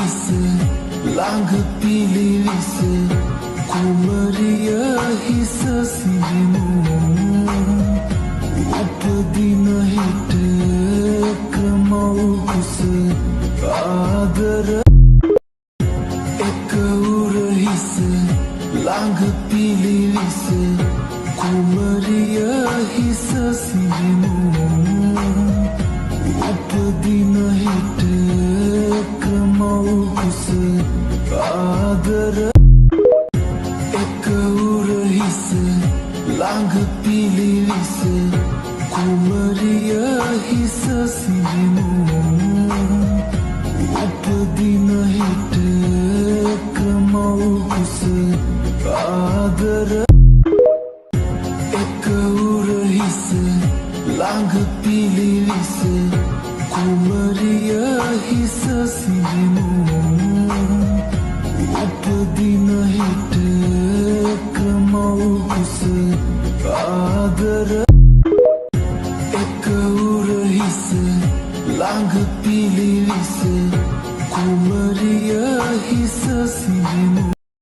විස ළඟ පිළිවිස කුමරිය හිස සිඳිමු උපදින හිට ක්‍රමව් කුස ආදර එක උර හිස ළඟ පිළිවිස කුමරිය හිස සිඳිමු උපදින හිට ක්‍රමව් කුස ආදර එක උර හිස ළඟ පිළිවිස කුමරිය හිස සිඳිමු උපදින හිට ක්‍රමව් කුස ආදර එක උර හිස ළඟ පිළිවිස කුමරිය හිස සිඳිමු උපදින හිට ක්‍රමව් කුස ආදර එක උර හිස ළඟ පිළිවිස කුමරිය හිස සිඳිමු